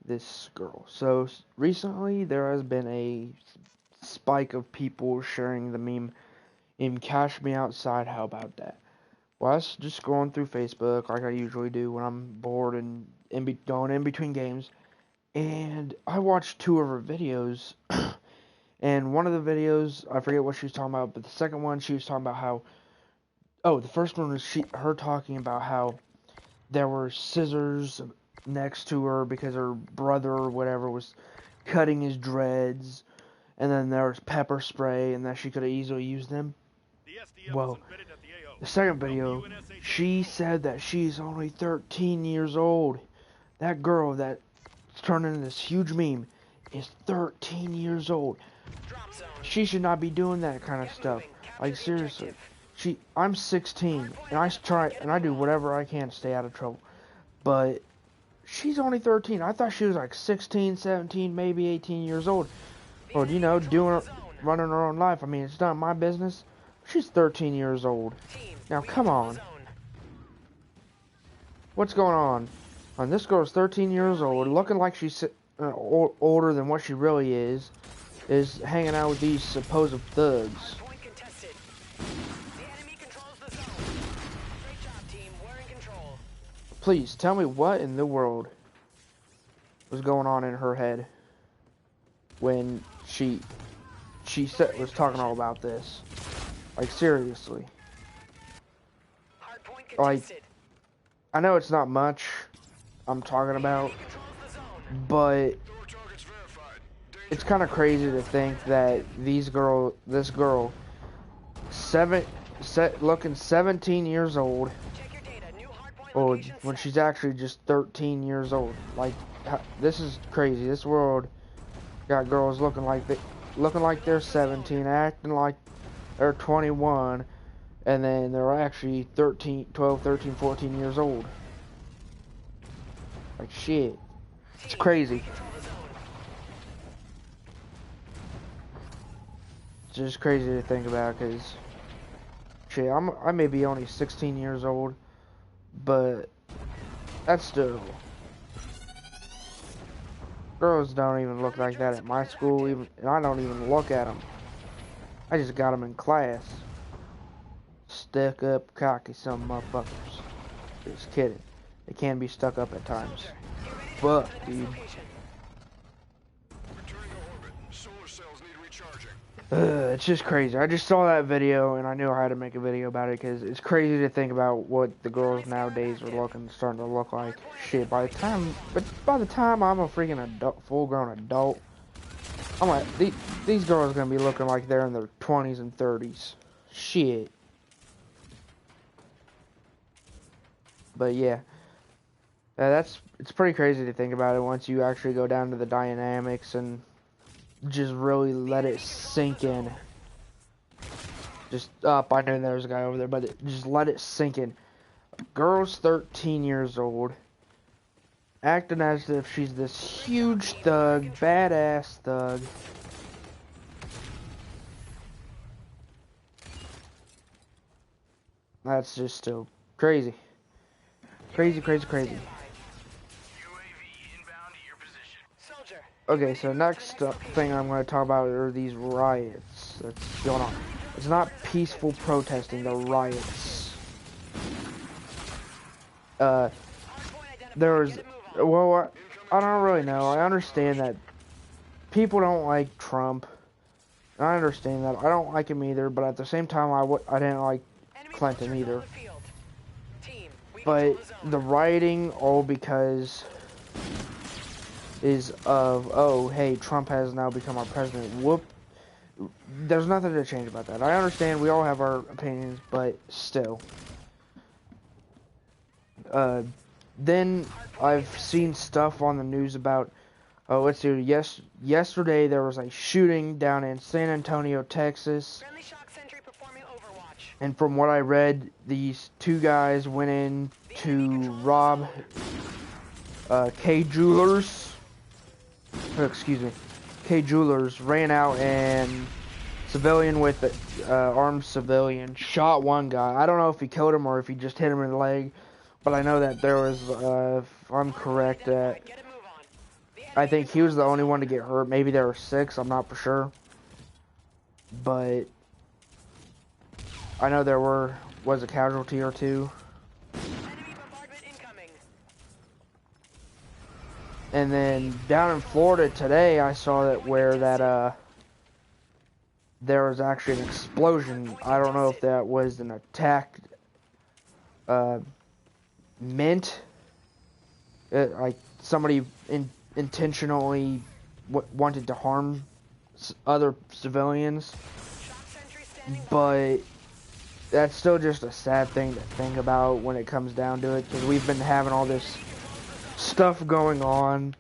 this girl. So recently there has been a spike of people sharing the meme in Cash Me Outside. How about that? Well, I was just scrolling through Facebook like I usually do when I'm bored and going in between games, and I watched two of her videos. And one of the videos, I forget what she was talking about, but the second one she was talking about how, oh, the first one was her talking about how there were scissors next to her because her brother or whatever was cutting his dreads, and then there was pepper spray and that she could have easily used them. Well, the second video, she said that she's only 13 years old. That girl that's turning into this huge meme is 13 years old. She should not be doing that kind of stuff. Like, seriously. I'm 16 and I do whatever I can to stay out of trouble. But she's only 13. I thought she was like 16, 17, maybe 18 years old. Or, running her own life. I mean, it's not my business. She's 13 years old. Now, come on. What's going on? And this girl's 13 years old, looking like she's older than what she really is hanging out with these supposed thugs. Please, tell me what in the world was going on in her head when she was talking all about this. Like, seriously. Like, I know it's not much I'm talking about, but it's kind of crazy to think that this girl, looking 17 years old, or when she's actually just 13 years old. Like, this is crazy. This world got girls looking like they're 17, acting like they're 21, and then they're actually 12, 13, 14 years old. Like, shit. It's crazy. It's just crazy to think about, because, shit, I may be only 16 years old, but that's still... Girls don't even look like that at my school, and I don't even look at them. I just got them in class. Stuck up, cocky, some motherfuckers. Just kidding. They can be stuck up at times. Fuck, dude. It's just crazy. I just saw that video and I knew I had to make a video about it because it's crazy to think about what the girls nowadays are starting to look like. Shit, by the time I'm a freaking adult, full-grown adult, I'm like, these girls are gonna be looking like they're in their 20s and 30s. Shit. But yeah, it's pretty crazy to think about it once you actually go down to the dynamics and just really let it sink in. Just I knew there was a guy over there, but just let it sink in. Girl's 13 years old, acting as if she's this huge thug, badass thug. That's just still crazy. Crazy, crazy, crazy. Okay, so next thing I'm going to talk about are these riots that's going on. It's not peaceful protesting, the riots. There's, well, I don't really know. I understand that people don't like Trump. I understand that. I don't like him either, but at the same time, I didn't like Clinton either. But the rioting, all because is of, oh, hey, Trump has now become our president. Whoop. There's nothing to change about that. I understand we all have our opinions, but still. Then I've seen stuff on the news about, oh, let's see, yesterday there was a shooting down in San Antonio, Texas. And from what I read, these two guys went in to rob K Jewelers. Excuse me. K Jewelers ran out and civilian with armed civilian shot one guy. I don't know if he killed him or if he just hit him in the leg, but I know that there was, if I'm correct, that I think he was the only one to get hurt. Maybe there were 6, I'm not for sure. But I know there was a casualty or 2. Enemy bombardment incoming. And then down in Florida today, I saw that there was actually an explosion. I don't know if that was an attack meant like somebody intentionally wanted to harm other civilians, but that's still just a sad thing to think about when it comes down to it, because we've been having all this stuff going on.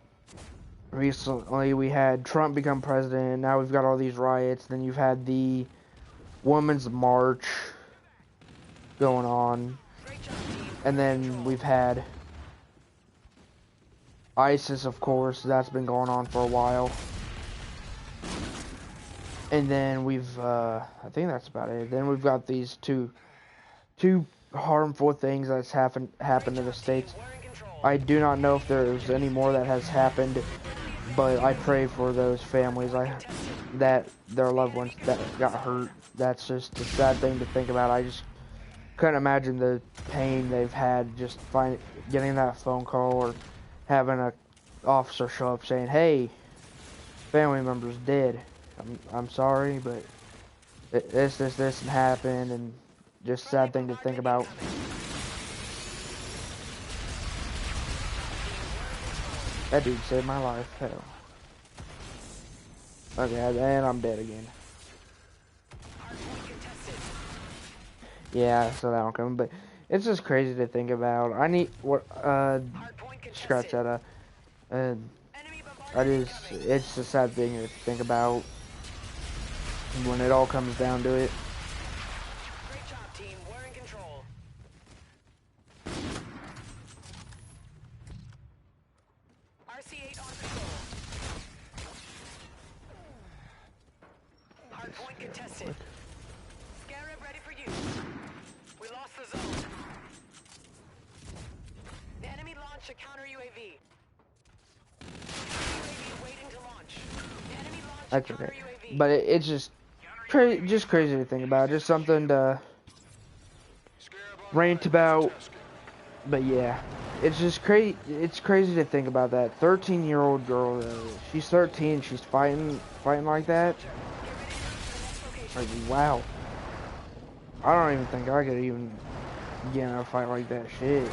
Recently we had Trump become president, now we've got all these riots, then you've had the Women's March going on, and then we've had ISIS, of course, that's been going on for a while. And then we've, I think that's about it. Then we've got these two harmful things that's happened to the States. I do not know if there's any more that has happened, but I pray for those families that their loved ones that got hurt. That's just a sad thing to think about. I just couldn't imagine the pain they've had just getting that phone call or having a officer show up saying, "Hey, family member's dead. I'm sorry, but this happened," and just sad thing to think about. That dude saved my life. Hell. Okay, and I'm dead again. Yeah, so that one coming, but it's just crazy to think about. I need scratch that. It's a sad thing to think about when it all comes down to it. Great job, team. We're in control. RC-8 on patrol. Hardpoint contested. Scarab ready for use. We lost the zone. The enemy launched a counter UAV. UAV waiting to launch. The enemy launched That's a counter okay. UAV. But it's just crazy to think about. Just something to rant about. But yeah, it's just crazy. It's crazy to think about that 13-year-old girl. She's 13. She's fighting like that. Like, wow. I don't even think I could even get in a fight like that. Shit.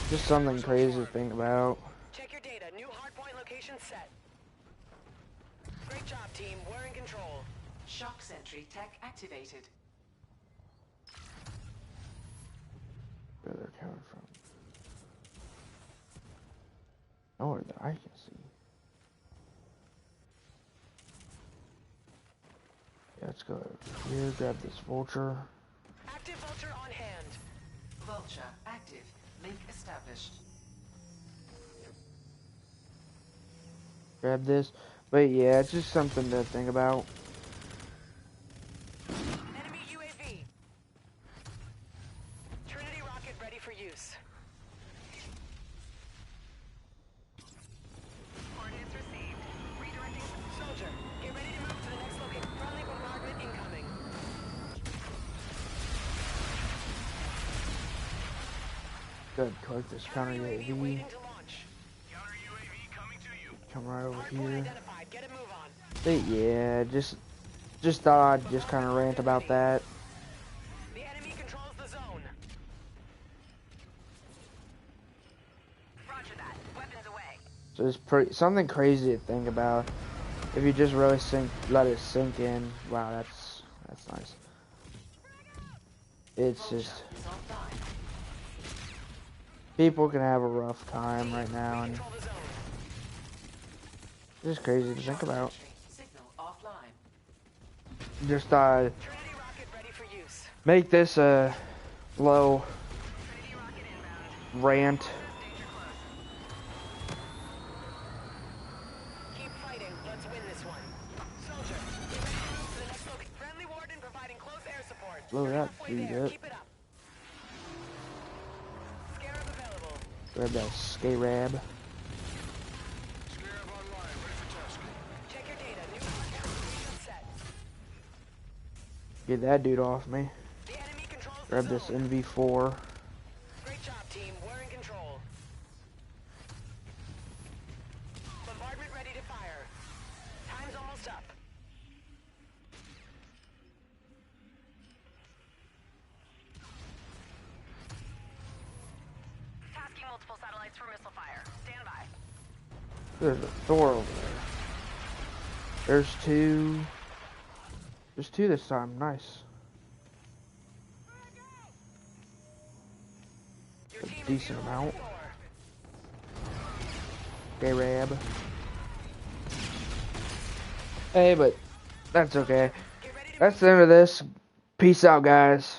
Just something crazy to think about. Check your data. New hardpoint location set. Great job, team. We're in control. Shock sentry tech activated. Where they're coming from. Nowhere that I can see. Yeah, let's go over here, grab this vulture. Active vulture on hand. Vulture active. Link established. Grab this. But yeah, it's just something to think about. Enemy UAV. Trinity rocket ready for use. Coordinates received. Redirecting. Soldier, get ready to move to the next location. Friendly bombardment incoming. Good, collect this counter UAV UAV. waiting to launch. Counter UAV coming to you. Come right over Hardpoint here. identified. Get a move on. But yeah, just thought I'd just kind of rant about that. The enemy controls the zone. Roger that. Weapons away. So it's something crazy to think about. If you just really let it sink in. Wow, that's nice. It's just people can have a rough time right now, and Control the zone. it's just crazy to think about. Signal offline. Just Trinity rocket ready for use. make this a low Trinity rocket inbound. rant. Danger close. Keep fighting. Let's win this one. Soldier, get ready to move to the next location. Friendly warden providing close air support. Blow You're that halfway dude there. up. Keep it up. Scarab available. Grab that Scarab. Scarab online, ready for task. Check your data. New location set. Get that dude off me. The enemy controls the Grab this zone. NV4. Great job, team. We're in control. Bombardment ready to fire. Time's almost up. Tasking multiple satellites for missile fire. Stand by. There's a Thor over there. There's two. There's two this time. Nice. Your team is Decent utilizing amount. Thor. Scarab. Hey, but that's okay. Get ready to That's the end of this. Peace out, guys.